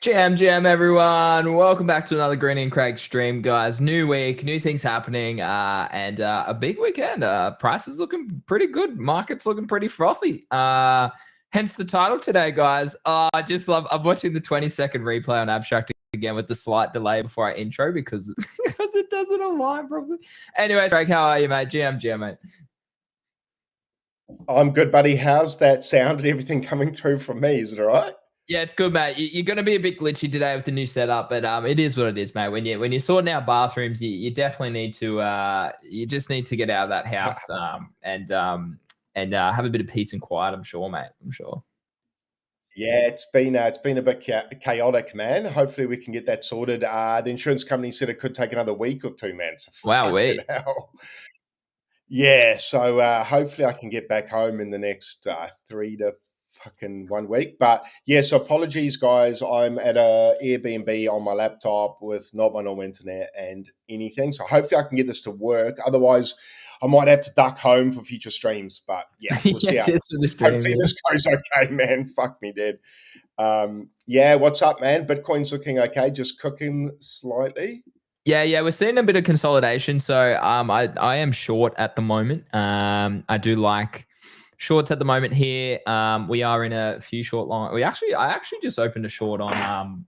Jam, everyone. Welcome back to another Greeny and Craig stream, guys. New week, new things happening, and a big weekend. Prices looking pretty good. Market's looking pretty frothy. Hence the title today, guys. I just love, I'm watching the 20-second replay on Abstract again with the slight delay before I intro because it doesn't align properly. Anyway, Craig, how are you, mate? GM, mate. I'm good, buddy. How's that sound and everything coming through from me? Is it all right? Yeah, it's good, mate. You're going to be a bit glitchy today with the new setup, but it is what it is, mate. When you're sorting out bathrooms, you definitely need to you just need to get out of that house and have a bit of peace and quiet. I'm sure, mate. I'm sure. Yeah, it's been a bit chaotic, man. Hopefully, we can get that sorted. The insurance company said it could take another week or two, man. So Wow, wait. hell. Yeah, so hopefully I can get back home in the next 3 to fucking 1 week. But yeah, so apologies, guys. I'm at a Airbnb on my laptop with not my normal internet and anything. So hopefully I can get this to work. Otherwise, I might have to duck home for future streams. But yeah, we'll see how. Just for the stream. Hopefully this goes okay, man. Fuck me dead. Yeah, what's up, man? Bitcoin's looking okay, just cooking slightly. Yeah, we're seeing a bit of consolidation. So I am short at the moment. I do like shorts at the moment here. We are in a few short long. I actually just opened a short on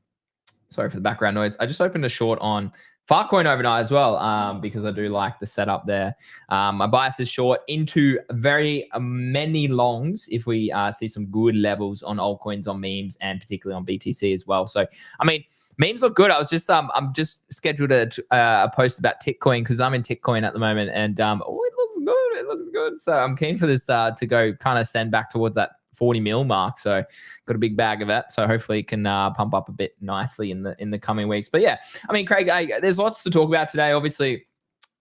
sorry for the background noise. I just opened a short on Farcoin overnight as well, because I do like the setup there. My bias is short into very many longs if we see some good levels on altcoins, on memes, and particularly on BTC as well. So, I mean, memes look good. I was just I'm just scheduled a post about Titcoin because I'm in Titcoin at the moment, and it looks good. It looks good. So I'm keen for this to go kind of send back towards that 40 mil mark. So got a big bag of that. So hopefully it can pump up a bit nicely in the coming weeks. But yeah, I mean, Craig, there's lots to talk about today. Obviously,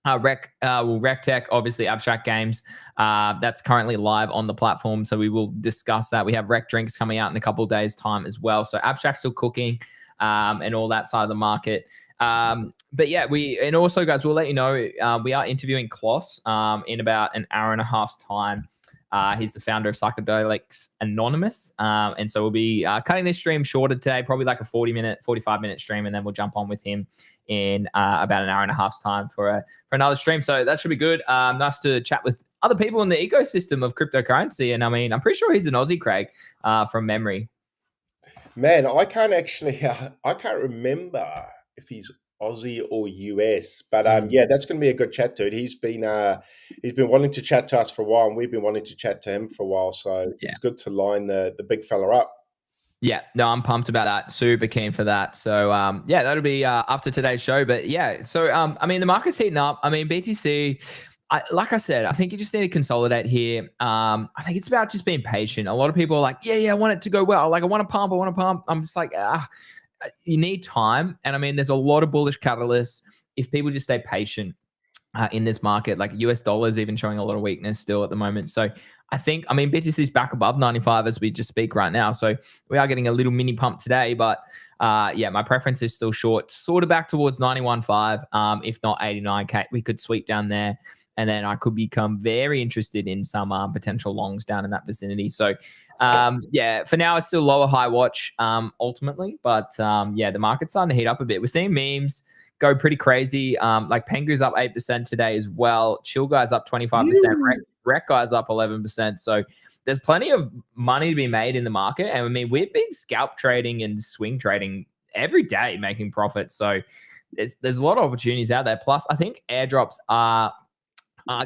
RecTech, obviously Abstract Games, that's currently live on the platform. So we will discuss that. We have Rec Drinks coming out in a couple of days' time as well. So Abstract's still cooking, and all that side of the market. But yeah, and also, guys, we'll let you know we are interviewing Kloss in about an hour and a half's time. He's the founder of Psychedelics Anonymous. And so we'll be cutting this stream shorter today, probably like a 45-minute stream, and then we'll jump on with him in about an hour and a half's time for another stream. So that should be good. Nice to chat with other people in the ecosystem of cryptocurrency. And I mean, I'm pretty sure he's an Aussie, Craig, from memory. Man, I can't remember if he's Aussie or US, but yeah, that's going to be a good chat, dude. He's been wanting to chat to us for a while, and we've been wanting to chat to him for a while. So yeah, it's good to line the big fella up. Yeah, no, I'm pumped about that. Super keen for that. So yeah, that'll be after today's show. But yeah, so I mean, the market's heating up. I mean, BTC. Like I said, I think you just need to consolidate here. I think it's about just being patient. A lot of people are like, yeah, I want it to go well. Like, I want to pump. I'm just like, you need time. And I mean, there's a lot of bullish catalysts. If people just stay patient in this market, like US dollars even showing a lot of weakness still at the moment. So I mean, BTC is back above 95 as we just speak right now. So we are getting a little mini pump today, but yeah, my preference is still short, sort of back towards 91.5, if not 89K. We could sweep down there. And then I could become very interested in some potential longs down in that vicinity. So, yeah, for now, it's still lower high watch ultimately. But yeah, the market's starting to heat up a bit. We're seeing memes go pretty crazy. Like Pengu's up 8% today as well. Chill Guy's up 25%. Rec Guy's up 11%. So there's plenty of money to be made in the market. And I mean, we've been scalp trading and swing trading every day, making profits. So there's a lot of opportunities out there. Plus, I think airdrops are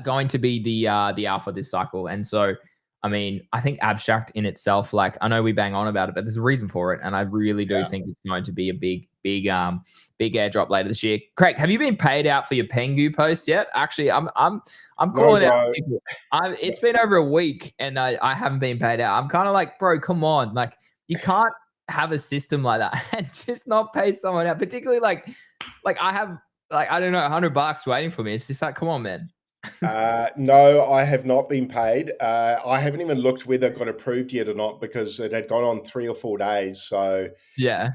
going to be the alpha this cycle. And so, I mean, I think Abstract in itself, like, I know we bang on about it, but there's a reason for it. And I really do think it's going to be a big airdrop later this year. Craig, have you been paid out for your Pengu post yet? Actually, I'm calling out people. It's been over a week and I haven't been paid out. I'm kind of like, bro, come on. Like, you can't have a system like that and just not pay someone out, particularly like I have, like, I don't know, $100 waiting for me. It's just like, come on, man. No, I have not been paid. I haven't even looked whether it got approved yet or not because it had gone on 3 or 4 days. So yeah,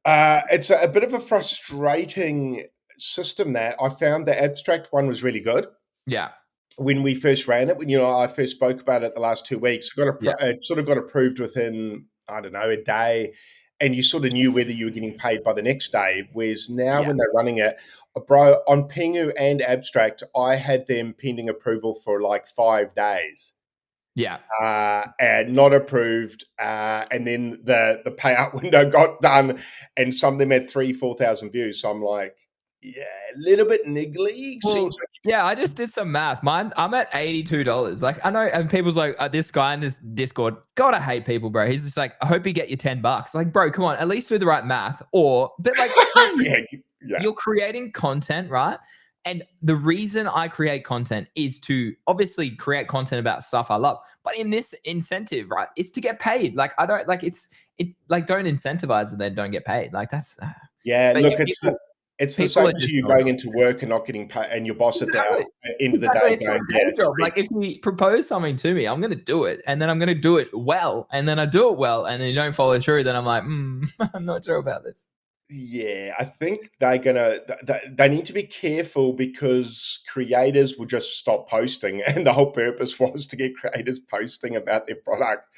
it's a bit of a frustrating system. That I found the abstract one was really good. Yeah. When we first ran it, when I first spoke about it the last 2 weeks, it sort of got approved within, I don't know, a day. and you sort of knew whether you were getting paid by the next day. Whereas now, Yeah. when they're running it, bro, on Pingu and Abstract, I had them pending approval for like 5 days. Yeah. And not approved. And then the payout window got done, and some of them had 4,000 views. So I'm like, yeah, a little bit niggly. Well, Seems like yeah, I just did some math. I'm at $82. Like, I know, and people's like, this guy in this Discord, God, I hate people, bro. He's just like, I hope you get your $10. Like, bro, come on, at least do the right math. But like, yeah. You're creating content, right? And the reason I create content is to obviously create content about stuff I love. But in this incentive, right, it's to get paid. Like, I don't like don't incentivize and then don't get paid. Like, that's Yeah, but look, yeah, it's the people same are as just you going into work and not getting paid, and your boss at the end of the day It's my going, day "Yeah, it's job. free." Like, if you propose something to me, I'm going to do it, and then I'm going to do it well, and then I do it well, and then you don't follow through. Then I'm like, I'm not sure about this. Yeah, I think they need to be careful, because creators will just stop posting, and the whole purpose was to get creators posting about their product.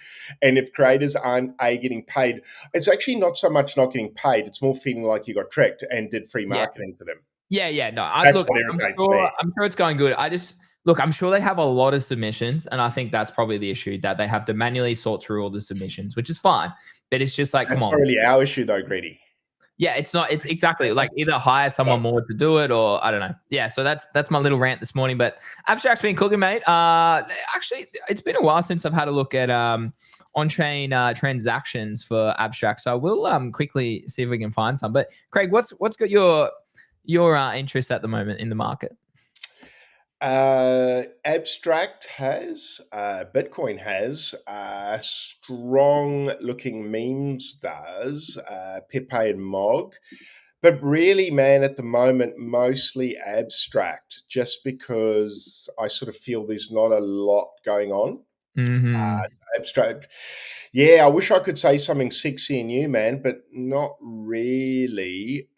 And if creators aren't getting paid, it's actually not so much not getting paid; it's more feeling like you got tricked and did free Yeah. marketing to them. Yeah. No, That's what irritates me. I'm sure it's going good. I'm sure they have a lot of submissions, and I think that's probably the issue, that they have to manually sort through all the submissions, which is fine. But it's just like, come That's on. not really our issue, though, Greedy. Yeah, it's not. It's exactly like, either hire someone more to do it, or I don't know. Yeah, so that's my little rant this morning. But Abstract's been cooking, mate. Actually, it's been a while since I've had a look at on-chain transactions for Abstract. So we'll quickly see if we can find some. But Craig, what's got your interest at the moment in the market? Abstract has, Bitcoin has, strong looking memes does, Pepe and Mog. But really, man, at the moment, mostly Abstract, just because I sort of feel there's not a lot going on. Abstract. Yeah, I wish I could say something sexy and new, man, but not really.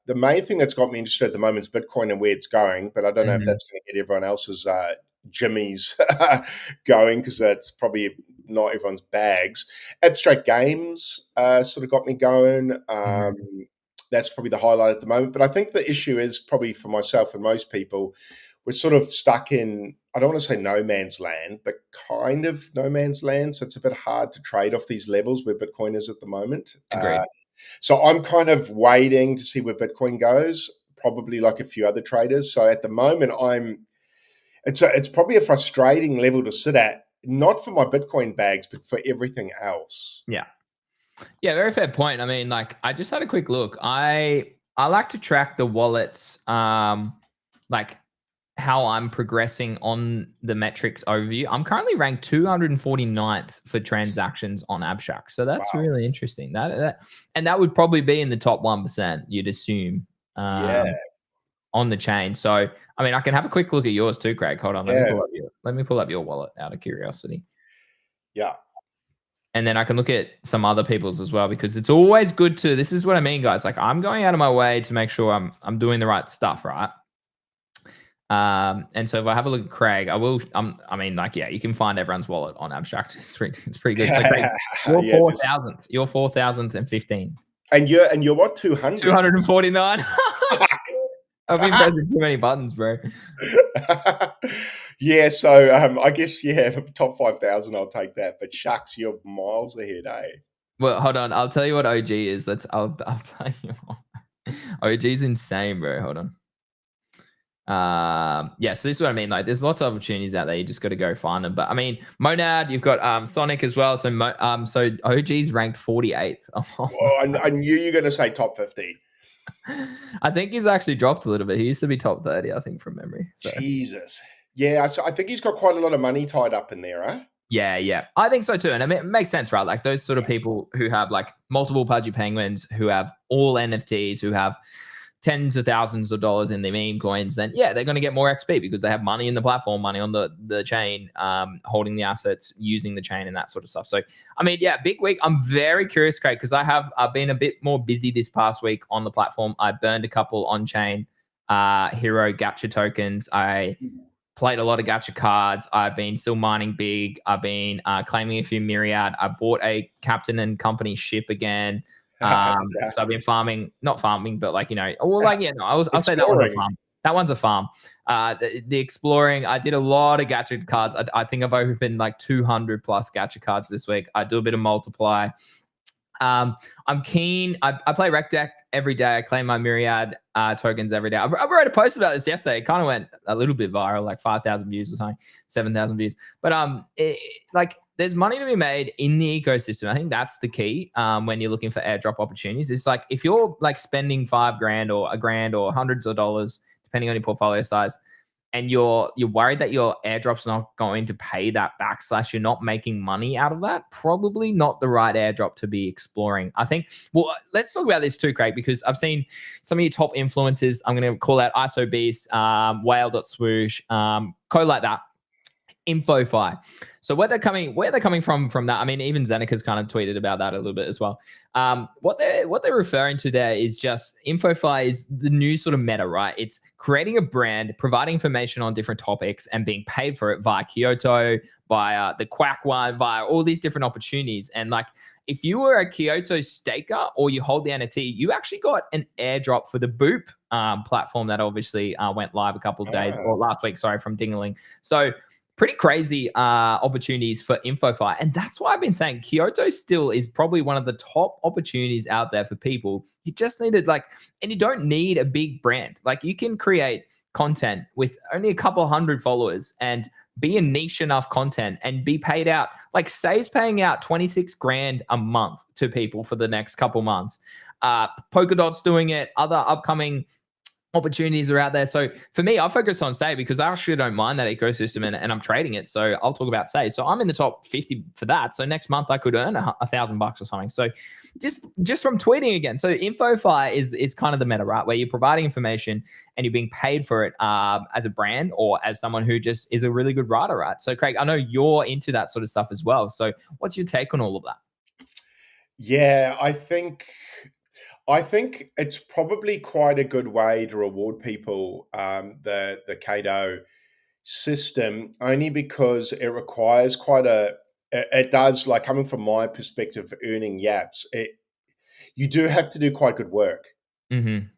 The main thing that's got me interested at the moment is Bitcoin and where it's going, but I don't know if that's going to get everyone else's jimmies going, because that's probably not everyone's bags. Abstract games sort of got me going. That's probably the highlight at the moment. But I think the issue is, probably for myself and most people, we're sort of stuck in, I don't want to say no man's land, but kind of no man's land. So it's a bit hard to trade off these levels where Bitcoin is at the moment. Agreed. So I'm kind of waiting to see where Bitcoin goes, probably like a few other traders. So at the moment, it's probably a frustrating level to sit at, not for my Bitcoin bags, but for everything else. Yeah, very fair point. I mean, like, I just had a quick look. I like to track the wallets, like how I'm progressing on the metrics overview. I'm currently ranked 249th for transactions on Abstract. So that's really interesting. And that would probably be in the top 1%, you'd assume, on the chain. So, I mean, I can have a quick look at yours too, Craig. Hold on. Let me pull up your wallet out of curiosity. Yeah. And then I can look at some other people's as well, because it's always good to, this is what I mean, guys. Like, I'm going out of my way to make sure I'm doing the right stuff, right? And so if I have a look at Craig, I will. I mean, like, yeah, you can find everyone's wallet on Abstract. It's pretty good. So Craig, you're 4,000th. You're 4,015. And you're what, 200? 249. I've been pressing too many buttons, bro. Yeah, so I guess, top 5,000, I'll take that. But shucks, you're miles ahead, eh? Well, hold on. I'll tell you what OG is. I'll tell you. OG's insane, bro. Hold on. Yeah, so this is what I mean. Like, there's lots of opportunities out there. You just got to go find them. But I mean, Monad, you've got Sonic as well. So so OG's ranked 48th. Well, I knew you were going to say top 50. I think he's actually dropped a little bit. He used to be top 30, I think, from memory. So. Jesus. Yeah, so I think he's got quite a lot of money tied up in there, huh? Yeah. I think so too. And I mean, it makes sense, right? Like, those sort of people who have like multiple Pudgy Penguins, who have all NFTs, who have tens of thousands of dollars in their meme coins, then yeah, they're going to get more XP because they have money in the platform, money on the chain, holding the assets, using the chain, and that sort of stuff. So, I mean, yeah, big week. I'm very curious, Craig, because I've been a bit more busy this past week on the platform. I burned a couple on chain hero gacha tokens. I played a lot of gacha cards. I've been still mining big. I've been claiming a few myriad. I bought a Captain and Company ship again. So I've been farming, not farming, but like, well, like, yeah, no, I'll say that one's a farm. That one's a farm. The exploring, I did a lot of gacha cards. I think I've opened like 200 plus gacha cards this week. I do a bit of multiply. I'm keen. I play rec deck every day. I claim my myriad tokens every day. I wrote a post about this yesterday. It kind of went a little bit viral, like 5,000 views or something, 7,000 views. But like there's money to be made in the ecosystem. I think that's the key when you're looking for airdrop opportunities. It's like if you're like spending $5,000 or $1,000 or hundreds of dollars, depending on your portfolio size, and you're worried that your airdrop's not going to pay that back, / you're not making money out of that, probably not the right airdrop to be exploring. I think, well, let's talk about this too, Craig, because I've seen some of your top influencers. I'm going to call out ISO Beast, Whale.swoosh, code like that. InfoFi. So where they're coming from that. I mean, even Zenica's kind of tweeted about that a little bit as well. What they're referring to there is just InfoFi is the new sort of meta, right? It's creating a brand, providing information on different topics, and being paid for it via Kyoto, via the Quack one, via all these different opportunities. And like, if you were a Kyoto staker or you hold the NFT, you actually got an airdrop for the Boop platform that obviously went live a couple of days or last week, sorry, from Dingaling. So pretty crazy opportunities for InfoFi. And that's why I've been saying Kyoto still is probably one of the top opportunities out there for people. You just need to and you don't need a big brand. Like you can create content with only a couple hundred followers and be a niche enough content and be paid out. Like Say's paying out 26 grand a month to people for the next couple months. Polkadot's doing it. Other upcoming opportunities are out there. So for me, I focus on Say because I actually don't mind that ecosystem and I'm trading it. So I'll talk about Say. So I'm in the top 50 for that. So next month I could earn $1,000 or something. So just from tweeting again. So InfoFi is kind of the meta, right? Where you're providing information and you're being paid for it as a brand or as someone who just is a really good writer, right? So Craig, I know you're into that sort of stuff as well. So what's your take on all of that? Yeah, I think it's probably quite a good way to reward people, the Cato system, only because it requires it does, like coming from my perspective, earning yaps, you do have to do quite good work to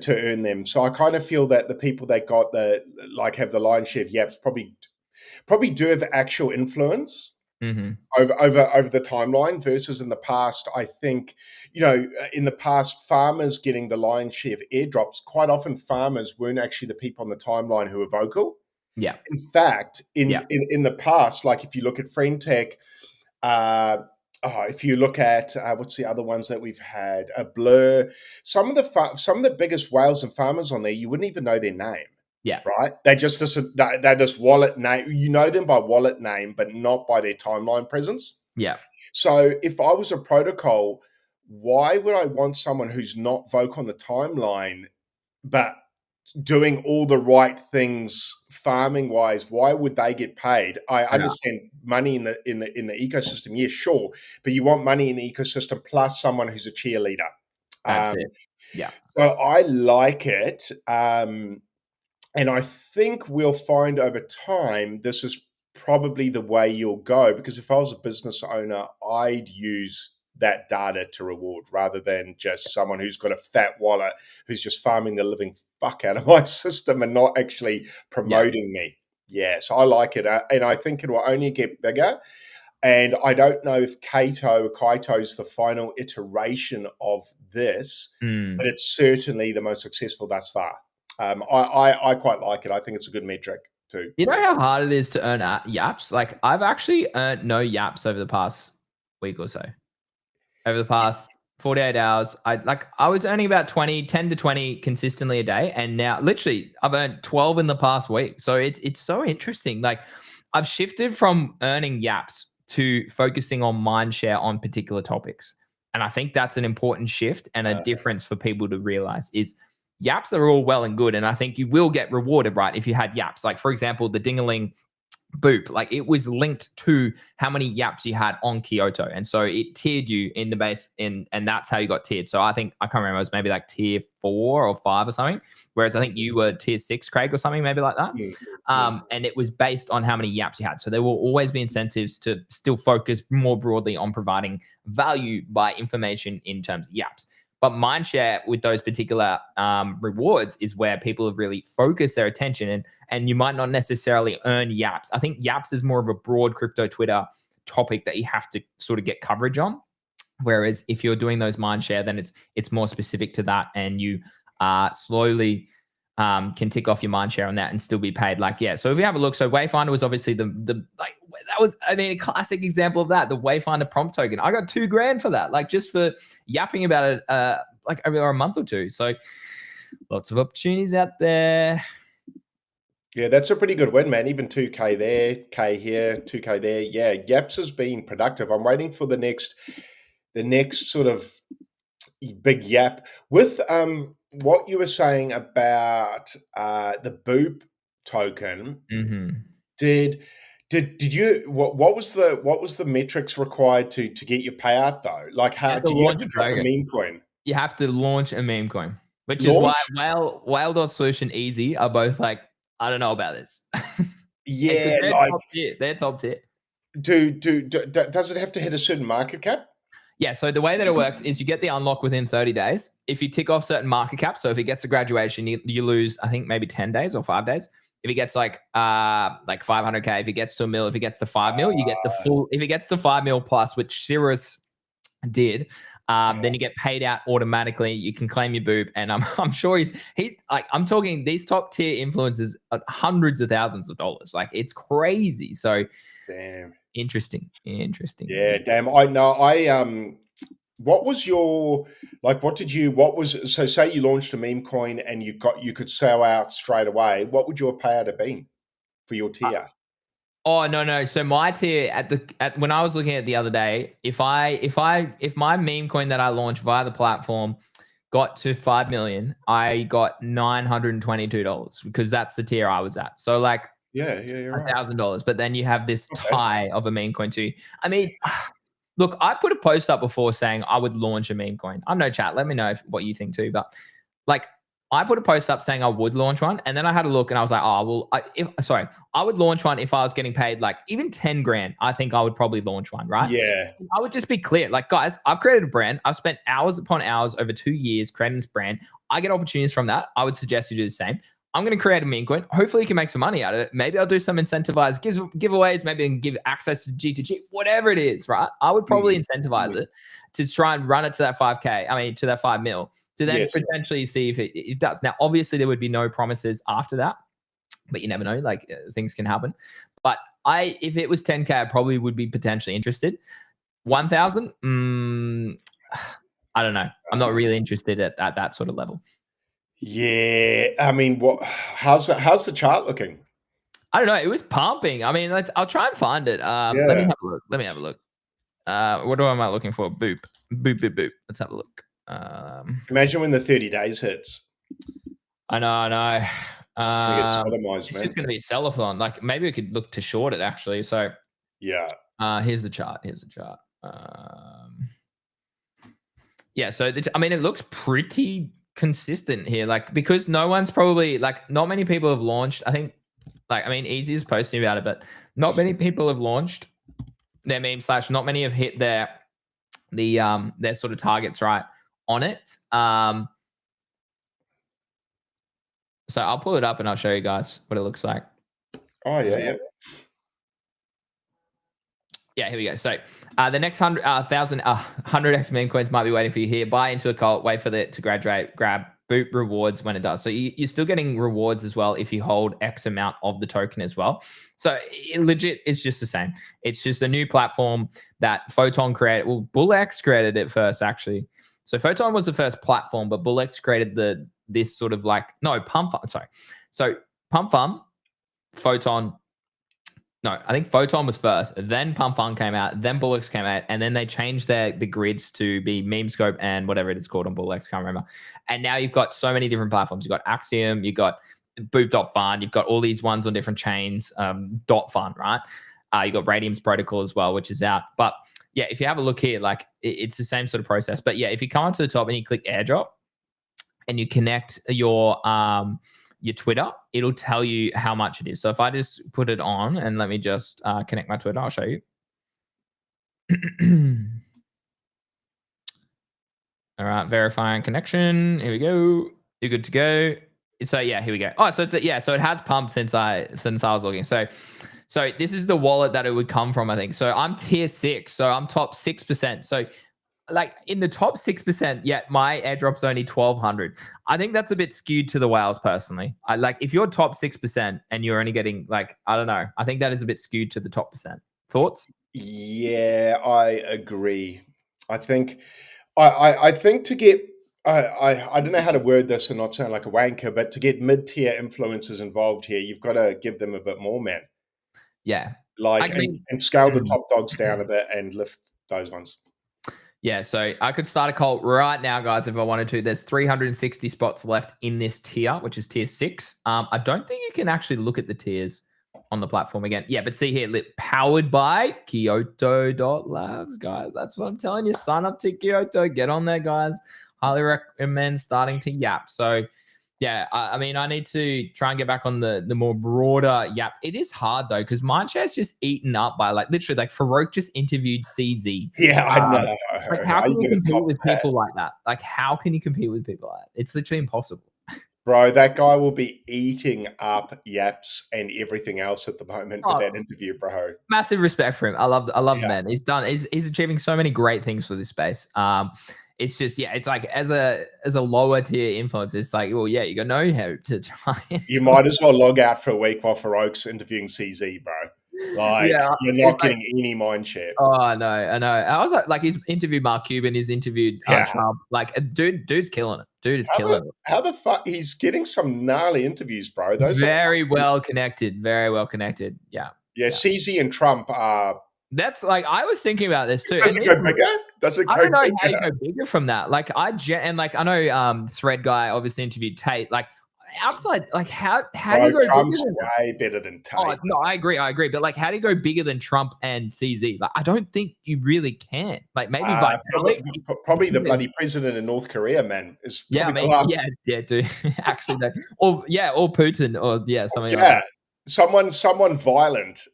earn them. So I kind of feel that the people that got have the lion's share of yaps probably do have actual influence. Over the timeline versus in the past. I think, in the past, farmers getting the lion's share of airdrops, quite often farmers weren't actually the people on the timeline who were vocal. Yeah. In fact, in the past, like if you look at FriendTech, if you look at what's the other ones that we've had, Blur, some of the biggest whales and farmers on there, you wouldn't even know their name. Yeah. Right. They're this wallet name. You know them by wallet name, but not by their timeline presence. Yeah. So if I was a protocol, why would I want someone who's not vocal on the timeline, but doing all the right things farming wise? Why would they get paid? I understand money in the ecosystem. Yeah, sure. But you want money in the ecosystem plus someone who's a cheerleader. That's it. Yeah. So I like it. And I think we'll find over time this is probably the way you'll go, because if I was a business owner, I'd use that data to reward rather than just someone who's got a fat wallet who's just farming the living fuck out of my system and not actually promoting me. Yeah, so I like it. And I think it will only get bigger. And I don't know if Kaito is the final iteration of this, but it's certainly the most successful thus far. I quite like it. I think it's a good metric too. You know how hard it is to earn yaps? Like I've actually earned no yaps over the past week or so. Over the past 48 hours, I was earning about 10 to 20 consistently a day. And now literally I've earned 12 in the past week. So it's so interesting. Like I've shifted from earning yaps to focusing on mind share on particular topics. And I think that's an important shift and a difference for people to realize is yaps are all well and good. And I think you will get rewarded, right? If you had yaps, like for example, the Dingaling Boop, like it was linked to how many yaps you had on Kyoto, and so it tiered you in the base, and that's how you got tiered. So I think I can't remember, it was maybe like tier 4 or 5 or something, whereas I think you were tier 6, Craig, or something maybe like that. And it was based on how many yaps you had. So there will always be incentives to still focus more broadly on providing value by information in terms of yaps. But mindshare with those particular rewards is where people have really focused their attention, and you might not necessarily earn yaps. I think yaps is more of a broad crypto Twitter topic that you have to sort of get coverage on. Whereas if you're doing those mindshare, then it's more specific to that, and you slowly can tick off your mindshare on that and still be paid. Like, yeah. So if you have a look, so Wayfinder was obviously the like, that was, I mean, a classic example of that. The Wayfinder prompt token. I got $2,000 for that, like just for yapping about it, like over a month or two. So lots of opportunities out there. Yeah, that's a pretty good win, man. Even 2K there, K here, 2K there. Yeah, Yaps has been productive. I'm waiting for the next sort of big yap. With what you were saying about the Boop token, did you what was the metrics required to get your payout though? Like how did you have to drop a meme coin? You have to launch a meme coin, which Launch? is why Whale.solution Easy are both like, I don't know about this. Yeah, they're like top tier. They're top tier. Does it have to hit a certain market cap? Yeah, so the way that it works is you get the unlock within 30 days. If you tick off certain market caps, so if it gets to graduation, you lose, I think, maybe 10 days or 5 days. If it gets like 500K, if it gets to $1 million, if it gets to 5 mil, you get the full. If it gets to 5 mil plus, which Cirrus did, then you get paid out automatically. You can claim your Boop, and I'm sure he's like, I'm talking these top tier influencers, hundreds of thousands of dollars. Like, it's crazy. So damn. Interesting. Yeah, damn. I know. What was your, like, so say you launched a meme coin and you could sell out straight away. What would your payout have been for your tier? Oh, no. So my tier when I was looking at it the other day, if my meme coin that I launched via the platform got to 5 million, I got $922 because that's the tier I was at. So like, yeah, you're right. $1,000, but then you have this tie of a meme coin too. I mean, look, I put a post up before saying I would launch a meme coin. I'm no chat. Let me know what you think too. But like, I put a post up saying I would launch one, and then I had a look and I was like, oh, well, I would launch one if I was getting paid like even 10 grand. I think I would probably launch one, right? Yeah. I would just be clear. Like, guys, I've created a brand. I've spent hours upon hours over 2 years creating this brand. I get opportunities from that. I would suggest you do the same. I'm going to create a meme coin. Hopefully, you can make some money out of it. Maybe I'll do some incentivized giveaways. Maybe I can give access to G2G, whatever it is, right? I would probably incentivize it to try and run it to that 5K. I mean, to that 5 mil, to then potentially see if it does. Now, obviously, there would be no promises after that, but you never know. Like, things can happen. But if it was 10K, I probably would be potentially interested. 1,000, I don't know. I'm not really interested at that sort of level. Yeah, I mean, how's the chart looking? I don't know. It was pumping. I mean, I'll try and find it. Let me have a look. What am I looking for? Boop. Let's have a look. Imagine when the 30 days hits. I know. It's gonna get sodomized, it's just going to be a sell-a-thon. Like, maybe we could look to short it actually. So yeah. Here's the chart. Yeah. So I mean, it looks pretty consistent here. Like, because no one's probably, like, not many people have launched. I think, like, I mean, Easy is posting about it, but not many people have launched their meme / not many have hit their sort of targets right on it. So I'll pull it up and I'll show you guys what it looks like. Oh yeah. Yeah, here we go. So the next 100x meme coins might be waiting for you here. Buy into a cult, wait for it to graduate, grab Boop rewards when it does. So you're still getting rewards as well if you hold X amount of the token as well. So legit, it's just the same. It's just a new platform that Photon created. Well, BullX created it first, actually. So Photon was the first platform, but BullX created this sort of like, no, Pump Fun. Sorry. So Pump Fun, Photon. No, I think Photon was first. Then Pump Fun came out. Then BullX came out, and then they changed the grids to be Memescope and whatever it is called on BullX. Can't remember. And now you've got so many different platforms. You've got Axiom. You've got Boop.fun. You've got all these ones on different chains. .fun, right? You got Radium's protocol as well, which is out. But yeah, if you have a look here, like it's the same sort of process. But yeah, if you come onto the top and you click airdrop and you connect your Twitter, it'll tell you how much it is. So if I just put it on and let me just connect my Twitter, I'll show you. All right, verifying connection. Here we go. You're good to go. So yeah, here we go. Oh, so it's so it has pumped since I was looking. So this is the wallet that it would come from, I think. So I'm tier 6, so I'm top 6%. So like in the top 6%, yet my airdrop's only 1,200. I think that's a bit skewed to the whales personally. I like if you're top 6% and you're only getting like, I don't know. I think that is a bit skewed to the top percent. Thoughts? Yeah, I agree. I think I think to get I don't know how to word this and not sound like a wanker, but to get mid-tier influencers involved here, you've got to give them a bit more, man. Yeah. Like and scale the top dogs down a bit and lift those ones. Yeah, so I could start a cult right now, guys, if I wanted to. There's 360 spots left in this tier, which is tier 6. I don't think you can actually look at the tiers on the platform again. Yeah, but see here, powered by Kyoto.labs, guys. That's what I'm telling you. Sign up to Kyoto. Get on there, guys. Highly recommend starting to Yap. So yeah, I mean, I need to try and get back on the more broader Yap. It is hard though, because Mindshare's just eaten up by like literally like Farouk just interviewed CZ. Yeah, I know. Like how can you compete with people like that? Like how can you compete with people like that? It's literally impossible. Bro, that guy will be eating up Yaps and everything else at the moment with that interview, bro. Massive respect for him. I love the man. He's achieving so many great things for this space. It's just it's like as a lower tier influencer, it's like, well, yeah, you got no how to try. You might as well log out for a week while Farouk's interviewing CZ, bro. Like you're not getting any mind share. Oh, I know. I was like he's interviewed Mark Cuban, he's interviewed Trump. Like dude's killing it. Dude is killing it. How the fuck he's getting some gnarly interviews, bro. Those very well connected. Very well connected. Yeah. CZ and Trump are. That's like I was thinking about this too. Does it go bigger? Does it go bigger? I don't know how you go bigger from that. Like I know Thread Guy obviously interviewed Tate. Like outside, like how do you go Trump's bigger than way better than Tate. Oh no, I agree. But like how do you go bigger than Trump and CZ? Like I don't think you really can. Like maybe probably the bloody president in North Korea, man. Is yeah, dude. Actually, no. or Putin, or something like that. Someone violent,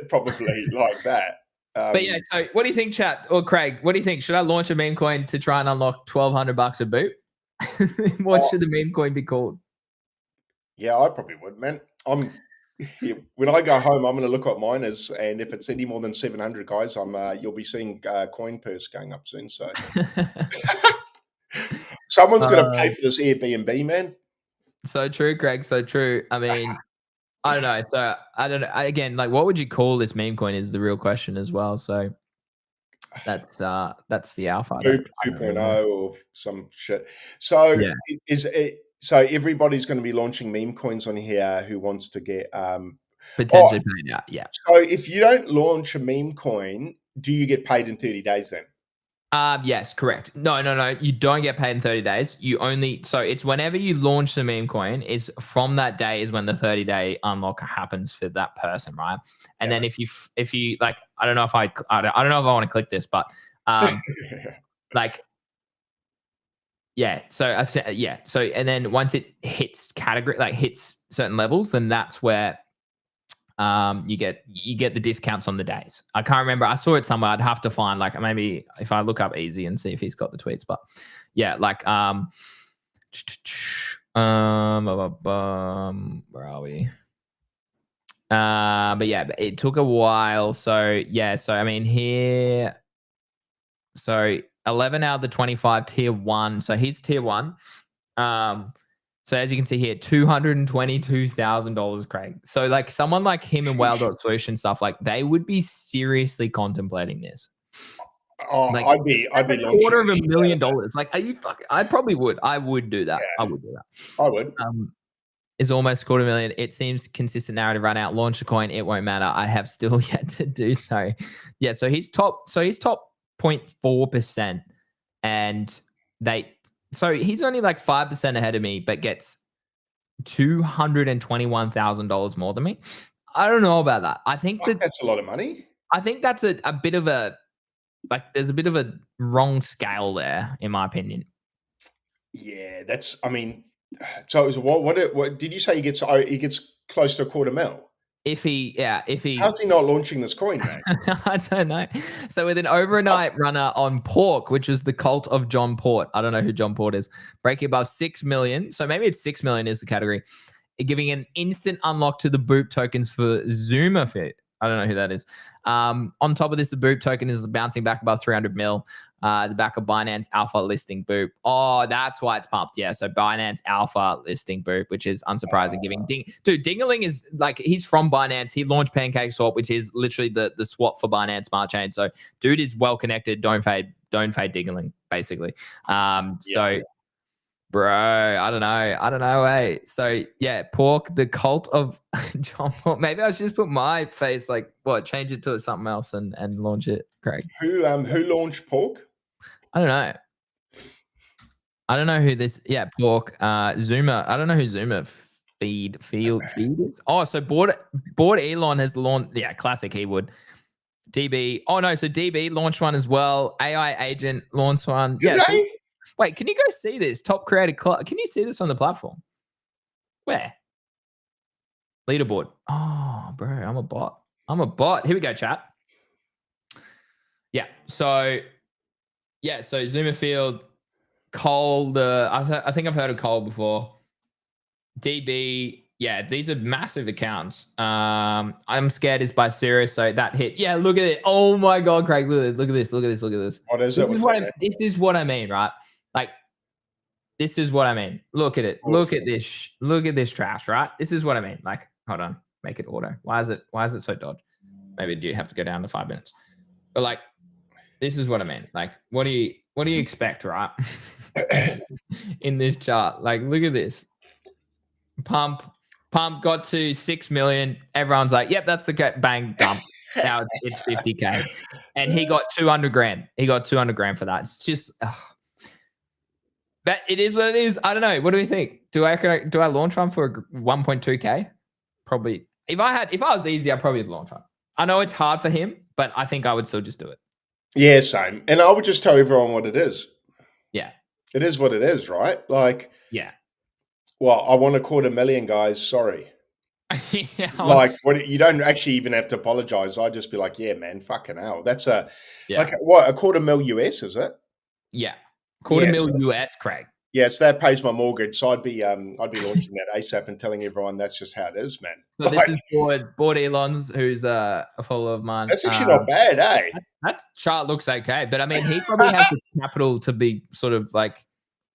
probably like that. But yeah, so what do you think, chat? Or Craig, what do you think? Should I launch a meme coin to try and unlock $1,200 a boot? What should the meme coin be called? Yeah, I probably would, man. When I go home, I'm going to look what mine is, and if it's any more than 700, guys, you'll be seeing coin purse going up soon. So someone's going to pay for this Airbnb, man. So true, Craig. So true. I mean. I don't know. So I don't know. Again, like, what would you call this meme coin? Is the real question as well. So that's the alpha 2.0 or some shit. So is it? So everybody's going to be launching meme coins on here who wants to get potentially paid out. Yeah. So if you don't launch a meme coin, do you get paid in 30 days then? Yes, correct. No. You don't get paid in 30 days. So it's whenever you launch the meme coin, is from that day is when the 30-day unlock happens for that person, right? And then if you like, I don't know if I don't know if I want to click this, but like, yeah. So So and then once it hits category, like hits certain levels, then that's where you get the discounts on the days. I can't remember. I saw it somewhere. I'd have to find, like, maybe if I look up Easy and see if he's got the tweets. But yeah, like where are we? But yeah, it took a while. So yeah, so I mean here, so 11 out of the 25 tier 1. So he's tier 1. So as you can see here, $222,000, Craig. So like someone like him and Whale.solution stuff, like they would be seriously contemplating this. Oh, like, I'd be $250,000. Like, are you fucking? I probably would. I would do that. Yeah. I would do that. I would. Is almost $250,000. It seems consistent narrative run out. Launch a coin. It won't matter. I have still yet to do so. Yeah. So he's top 0.4%, and so he's only like 5% ahead of me, but gets $221,000 more than me. I don't know about that. I think Fuck, that's a lot of money. I think that's a bit of a there's a bit of a wrong scale there, in my opinion. Yeah, that's. I mean, so it was what did you say? He gets close to a quarter mil. If he How's he not launching this coin, mate? I don't know. So with an overnight runner on Pork, which is the cult of John Port. I don't know who John Port is. Breaking above 6 million. So maybe it's 6 million is the category. Giving an instant unlock to the Boop tokens for Zuma Fit. I don't know who that is. On top of this, the Boop token is bouncing back above 300 mil. The back of Binance Alpha listing Boop. Oh, that's why it's pumped. Yeah, so Binance Alpha listing Boop, which is unsurprising. Dude, Dingaling is like, he's from Binance. He launched Pancake Swap, which is literally the swap for Binance Smart Chain. So dude is well connected. Don't fade Dingaling, basically. So bro, I don't know, eh? So yeah, Pork, the cult of John Pork. Maybe I should just put my face, change it to something else and launch it, Craig. Who launched Pork? I don't know. I don't know who this. Yeah, Pork. Zuma. I don't know who Zuma feed is. Oh, so board Elon has launched. Yeah, classic. He would. DB. Oh no, so DB launched one as well. AI Agent launched one. Did yeah. they? Wait, can you go see this? Top creator club. Can you see this on the platform? Where? Leaderboard. Oh, bro, I'm a bot. Here we go, chat. Yeah. So Zuma Field, Cole. I think I've heard of Cole before. DB. Yeah, these are massive accounts. I'm scared is by Sirius, so that hit. Yeah, look at it. Oh my God, Craig, look at this. What is it? This is what I mean, right? Like, this is what I mean. Look at it. Awesome. Look at this trash, right? This is what I mean. Like, hold on, make it auto. Why is it so dodgy? Maybe do you have to go down to 5 minutes? But like, this is what I mean. Like, what do you expect, right? In this chart, like, look at this. Pump got to 6 million. Everyone's like, yep, that's the bang dump. Now it's 50K, and he got 200 grand. He got 200 grand for that. It's just. But it is what it is. I don't know. What do we think? Do I launch one for 1.2K? Probably. If I was easy, I'd probably launch one. I know it's hard for him, but I think I would still just do it. Yeah, same. And I would just tell everyone what it is. Yeah. It is what it is, right? Like, yeah. Well, I want 250,000, guys. Sorry. Yeah, like, you don't actually even have to apologize. I'd just be like, yeah, man, fucking hell. That's like what, 250,000 US, is it? Yeah. $250,000 US, Craig. Yeah, so that pays my mortgage. So I'd be launching that ASAP and telling everyone that's just how it is, man. So this is board Elon's, who's a follower of mine. That's actually not bad, eh? That chart looks okay, but I mean, he probably has the capital to be sort of like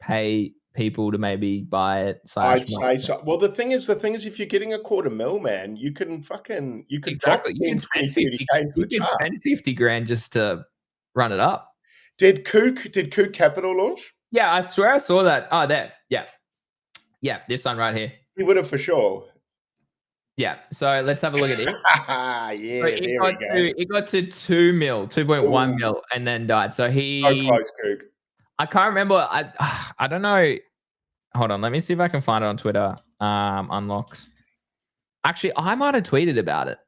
pay people to maybe buy it. I'd say so. Well, the thing is, if you're getting 250,000, man, you can exactly. drop 10, 20, 30K into the chart. Spend 50 grand just to run it up. Did Kook Capital launch? Yeah, I swear I saw that. Oh, there. Yeah. Yeah, this one right here. He would have for sure. Yeah, so let's have a look at it. Yeah, so it got to 2 mil, 2.1 mil, and then died. So so close, Kook. I can't remember. I don't know. Hold on, let me see if I can find it on Twitter. Unlocked. Actually, I might have tweeted about it.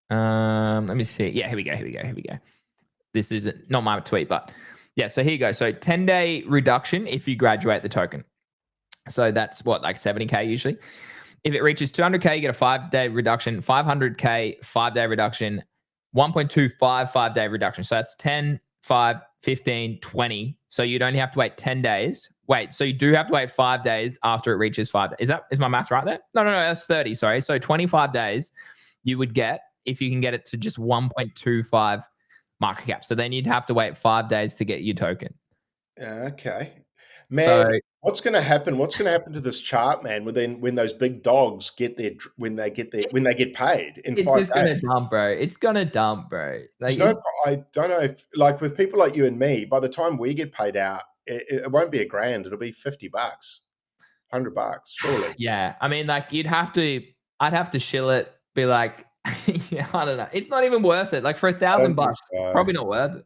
Let me see. Yeah, here we go. This is not my tweet, but yeah. So here you go. So 10-day reduction if you graduate the token. So that's what, like 70K usually. If it reaches 200K, you get a 5-day reduction. 500K, 5-day reduction. 1.25 5-day reduction. So that's 10, 5, 15, 20. So you'd only have to wait 10 days. Wait, so you do have to wait 5 days after it reaches 5 days. Is my math right there? No, that's 30. Sorry. So 25 days you would get if you can get it to just 1.25 market cap. So then you'd have to wait 5 days to get your token. Okay. Man, what's going to happen? What's going to happen to this chart, man? When those big dogs get paid in 5 days? It's just going to dump, bro. It's going to dump, bro. Like, I don't know if, like, with people like you and me, by the time we get paid out, it won't be $1,000. It'll be $50, $100, surely. Yeah, I mean, like, I'd have to shill it. Be like, yeah, I don't know. It's not even worth it. Like for $1,000, probably not worth it.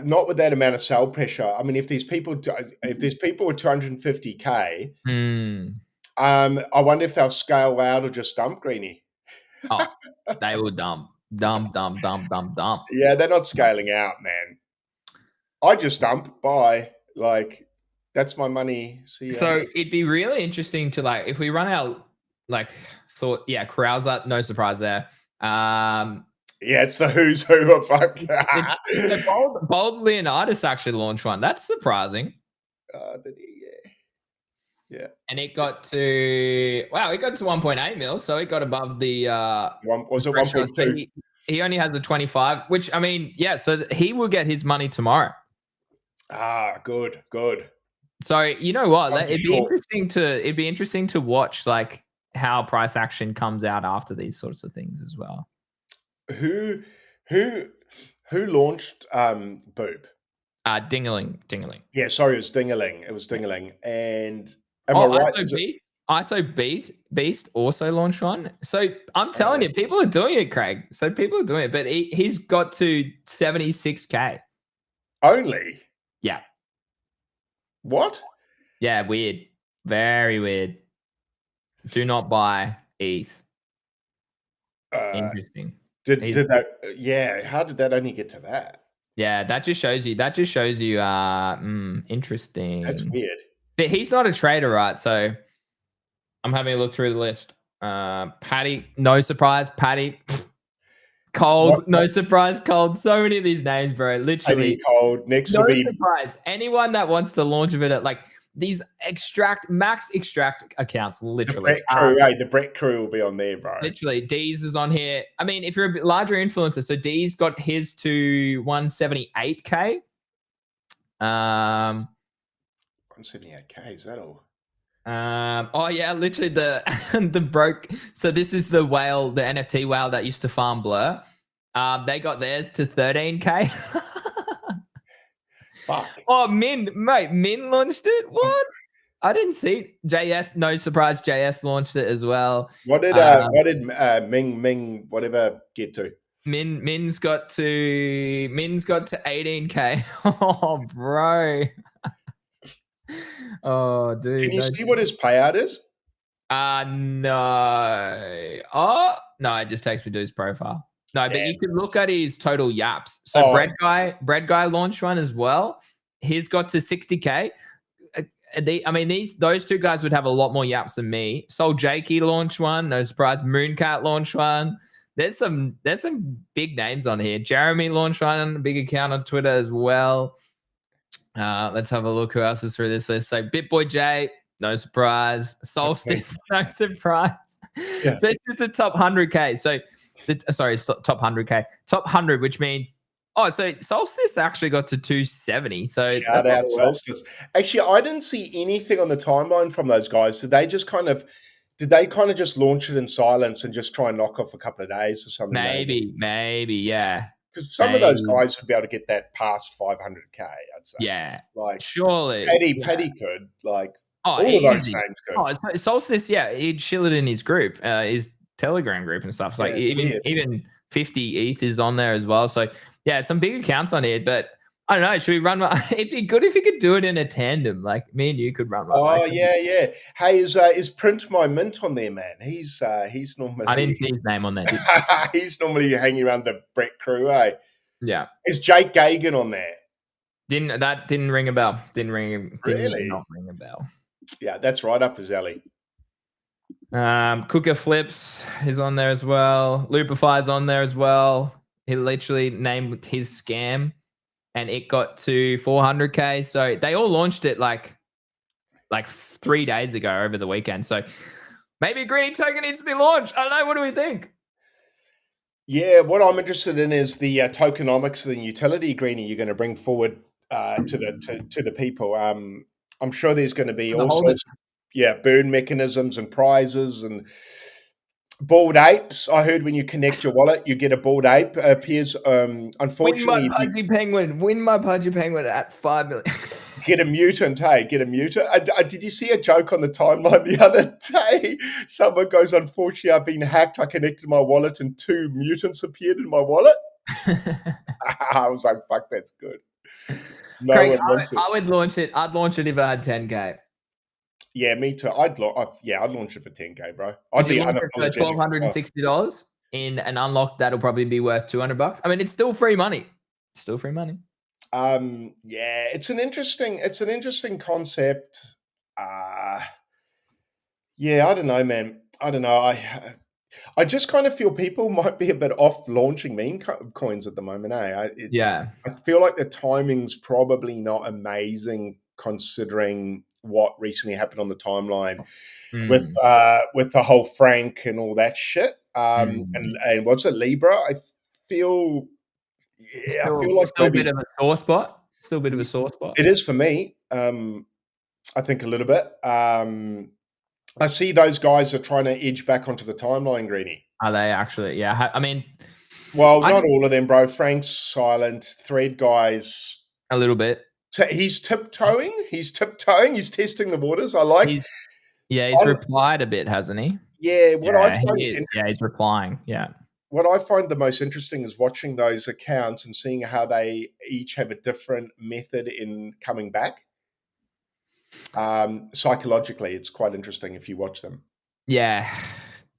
Not with that amount of sell pressure. I mean, if there's people with 250K, I wonder if they'll scale out or just dump Greeny. Oh, they will dump. Yeah, they're not scaling out, man. I just dump. Bye. Like, that's my money. See ya. So it'd be really interesting to like if we run out like thought. Yeah, Krauser, no surprise there. Yeah, it's the who's who of fuck. Bold Leonidas actually launched one. That's surprising. Yeah. And it got to 1.8 mil, so it got above the was it 1.2? He only has a 25, which I mean, yeah, so he will get his money tomorrow. Good. So you know what? It'd be interesting to watch like how price action comes out after these sorts of things as well. Who launched Boob? Dingaling. Yeah, sorry, it was Dingaling. And am I right? ISO Beast also launched one. So I'm telling you, people are doing it, Craig. So people are doing it, but he's got to 76K. Only? Yeah. What? Yeah, weird. Very weird. Do not buy ETH. Interesting. Did that? Yeah. How did that only get to that? Yeah, that just shows you. Interesting. That's weird. But he's not a trader, right? So I'm having a look through the list. Patty, no surprise. Patty, Cold, no surprise. Cold. So many of these names, bro. Literally, Patty, Cold. Next no will be surprise. Anyone that wants the launch of it at like these max extract accounts, literally. The Brett crew will be on there, bro. Literally, D's is on here. I mean, if you're a bit larger influencer, so D's got his to 178K. 178K, is that all? Oh yeah, literally the broke. So this is the whale, the NFT whale that used to farm Blur. They got theirs to 13K. Fuck. Oh, Min launched it. What? I didn't see JS. No surprise, JS launched it as well. What did Ming whatever get to? Min's got to 18K. Oh, bro. Oh, dude. Can you see what his payout is? No. Oh, no, it just takes me to his profile. No, but you can look at his total yaps. So Bread Guy launched one as well. He's got to 60K. Those two guys would have a lot more yaps than me. Soul Jakey launched one. No surprise. Mooncat launched one. There's some big names on here. Jeremy launched one, big account on Twitter as well. Let's have a look who else is through this list. So BitBoy J, no surprise. Solstice, no surprise. Yeah. So this is the top 100K. So top 100K. Top 100, which means so Solstice actually got to 270. So shout out Solstice. Actually, I didn't see anything on the timeline from those guys. So they just did they just launch it in silence and just try and knock off a couple of days or something? Maybe, yeah. Because some of those guys would be able to get that past 500K, I'd say. Yeah. Like, surely. Paddy could. Like, all of those names could. Solstice, yeah, he'd chill it in his group, his Telegram group and stuff. It's like even 50 ETH is on there as well. So, yeah, some big accounts on here, but I don't know. Should we run? It'd be good if you could do it in a tandem. Like me and you could run. Yeah. Hey, is Print My Mint on there, man? He's normally. I didn't see his name on there. He's normally hanging around the Brett crew, eh? Yeah. Is Jake Gagan on there? Didn't ring a bell. Really? Did not ring a bell. Yeah, that's right up his alley. Cooker Flips is on there as well. Loopify's on there as well. He literally named his scam. And it got to 400K. So they all launched it like 3 days ago over the weekend. So maybe Greeny token needs to be launched. I don't know. What do we think? Yeah, what I'm interested in is the tokenomics and the utility, Greeny, you're going to bring forward to the people. I'm sure there's going to be all sorts of burn mechanisms and prizes and Bored apes. I heard when you connect your wallet, you get a bored ape. Appears. Unfortunately, win my Pudgy Penguin at 5 million. Get a mutant, hey, get a mutant. Did you see a joke on the timeline the other day? Someone goes, unfortunately, I've been hacked. I connected my wallet and 2 mutants appeared in my wallet. I was like, fuck, that's good. No Craig, one wants it. I would launch it. I'd launch it if I had 10K. Yeah, me too. I'd launch it for 10K, bro. Would I'd you be launch it for unapologetic as well. $1,260 in an unlock that'll probably be worth $200? I mean, it's still free money. Still free money. Yeah, it's an interesting concept. Yeah, I don't know, man. I don't know. I just kind of feel people might be a bit off launching coins at the moment. Yeah. I feel like the timing's probably not amazing considering what recently happened on the timeline Mm. with the whole Frank and all that shit. Mm. And what's it, Libra? Feel I feel like Still a bit maybe of a sore spot. Still a bit of a sore spot. it is for me. I think a little bit. I see those guys are trying to edge back onto the timeline, Greeny. Are they actually? Yeah. I mean, Well, I not think all of them, bro. Frank's silent. Thread guys. a little bit. He's tiptoeing. He's tiptoeing. He's testing the waters. I like. He's replied a bit, hasn't he? Yeah. Yeah, he is. Yeah, he's replying. Yeah. What I find the most interesting is watching those accounts and seeing how they each have a different method in coming back. Psychologically, it's quite interesting if you watch them. Yeah.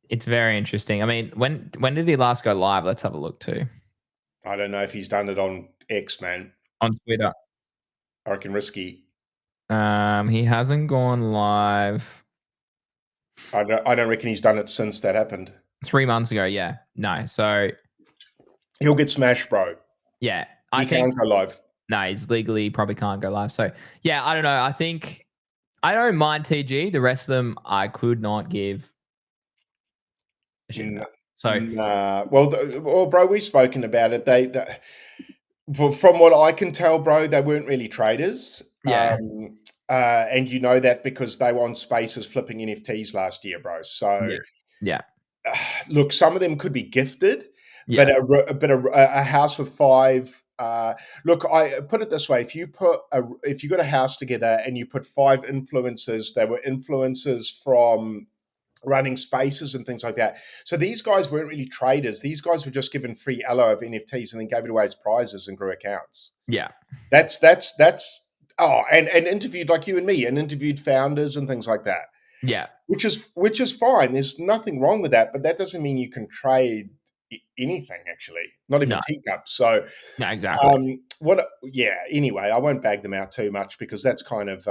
It's very interesting. I mean, when did he last go live? Let's have a look too. I don't know if he's done it on X, man. On Twitter. I reckon risky. He hasn't gone live. I don't reckon he's done it since that happened. 3 months ago, yeah. No. So he'll get smashed, bro. Yeah. He can't go live. No, he's legally probably can't go live. So yeah, I don't know. I think I don't mind TG. The rest of them I could not give a shit about. So well, bro, we've spoken about it. They from what I can tell, bro, they weren't really traders. Yeah. And you know that because they were on Spaces flipping NFTs last year, bro. So yeah. Look, some of them could be gifted, yeah. but a house with 5. Look, I put it this way: if you got a house together and you put 5 influencers, they were influencers from running Spaces and things like that. So these guys weren't really traders. These guys were just given free allo of NFTs and then gave it away as prizes and grew accounts. Yeah, that's and interviewed like you and me, and interviewed founders and things like that. Yeah, which is fine. There's nothing wrong with that, but that doesn't mean you can trade anything. Actually, not even teacups. So no, exactly. Anyway, I won't bag them out too much because that's kind of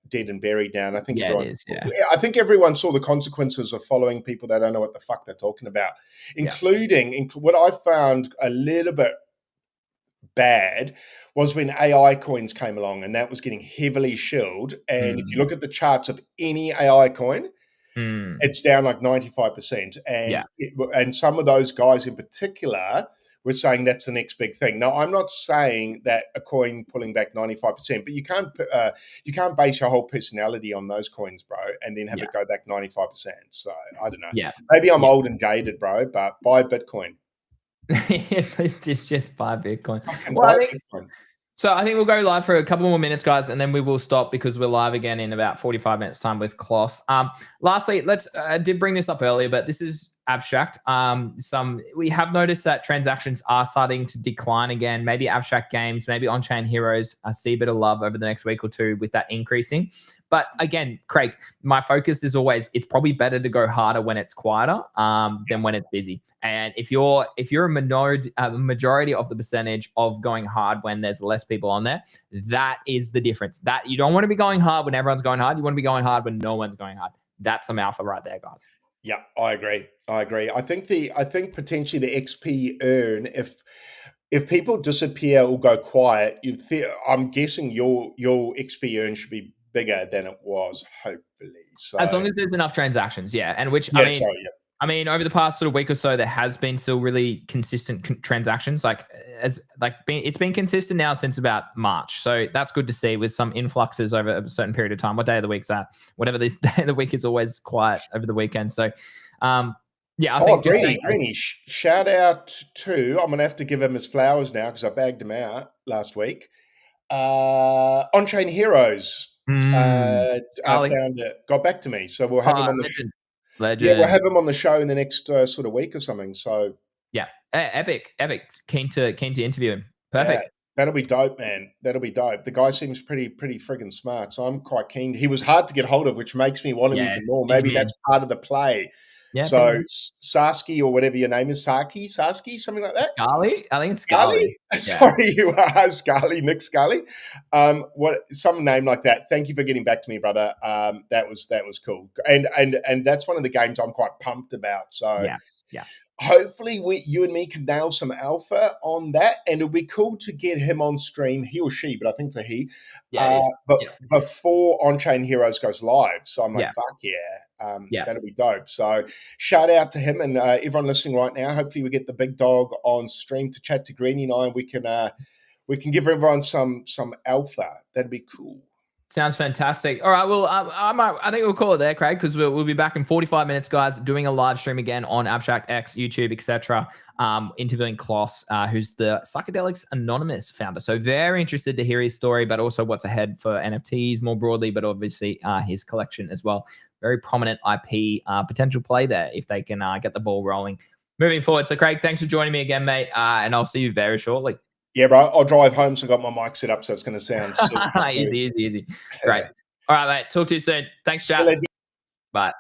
dead and buried now. And I think I think everyone saw the consequences of following people that don't know what the fuck they're talking about, including what I found a little bit bad was when AI coins came along, and that was getting heavily shilled. And if you look at the charts of any AI coin, it's down like 95%. And some of those guys in particular were saying that's the next big thing. Now, I'm not saying that a coin pulling back 95%, but you can't base your whole personality on those coins, bro, and then have it go back 95%. So I don't know. Yeah, maybe I'm old and jaded, bro, but buy Bitcoin. Just buy Bitcoin. So I think we'll go live for a couple more minutes, guys, and then we will stop because we're live again in about 45 minutes time with Kloss. Lastly, I did bring this up earlier, but this is abstract. We have noticed that transactions are starting to decline again. Maybe abstract games, maybe on-chain heroes. I see a bit of love over the next week or two with that increasing. But again, Craig, my focus is always it's probably better to go harder when it's quieter than when it's busy. And if you're a majority of the percentage of going hard when there's less people on there, that is the difference. That you don't want to be going hard when everyone's going hard. You want to be going hard when no one's going hard. That's some alpha right there, guys. Yeah, I agree. I think potentially the XP earn if people disappear or go quiet, I'm guessing your XP earn should be bigger than it was, hopefully. So as long as there's enough transactions, I mean, over the past sort of week or so, there has been still really consistent transactions. It's been consistent now since about March, so that's good to see with some influxes over a certain period of time. What day of the week's that? Whatever this day of the week is always quiet over the weekend. So, I think Greeny, shout out to I'm gonna have to give him his flowers now because I bagged him out last week. On-chain heroes. I found it. Got back to me, so we'll have him on the legend. Yeah, we'll have him on the show in the next sort of week or something. So epic. Keen to interview him. Perfect. That'll be dope, man. That'll be dope. The guy seems pretty friggin' smart, so I'm quite keen. He was hard to get hold of, which makes me want him Yeah, even more. he's a Maybe man. that's part of the play. Yeah, So probably. Sasky or whatever your name is, Sasky, something like that. Scarly? I think it's Scully? Scarly. Yeah. Sorry, you are Scully, Nick Scully. What some name like that. Thank you for getting back to me, brother. That was cool. And that's one of the games I'm quite pumped about. So Yeah. Yeah. hopefully you and me can nail some alpha on that, and it'll be cool to get him on stream, he or she, but I think it's a he. Yeah, it is. But Yeah. before On Chain Heroes goes live, so I'm like, Yeah. fuck yeah, Yeah. that'll be dope. So shout out to him and everyone listening right now. Hopefully we get the big dog on stream to chat to Greeny and I, and we can give everyone some alpha. That'd be cool. Sounds fantastic. All right, well, I think we'll call it there, Craig, because we'll be back in 45 minutes, guys, doing a live stream again on Abstract X, YouTube, etc. Interviewing Kloss, who's the Psychedelics Anonymous founder. So very interested to hear his story, but also what's ahead for NFTs more broadly, but obviously his collection as well. Very prominent IP potential play there if they can get the ball rolling moving forward. So, Craig, thanks for joining me again, mate, and I'll see you very shortly. Yeah, bro. I'll drive home, so I got my mic set up, so it's going to sound super easy. Great. All right, mate. Talk to you soon. Thanks, chat. Bye.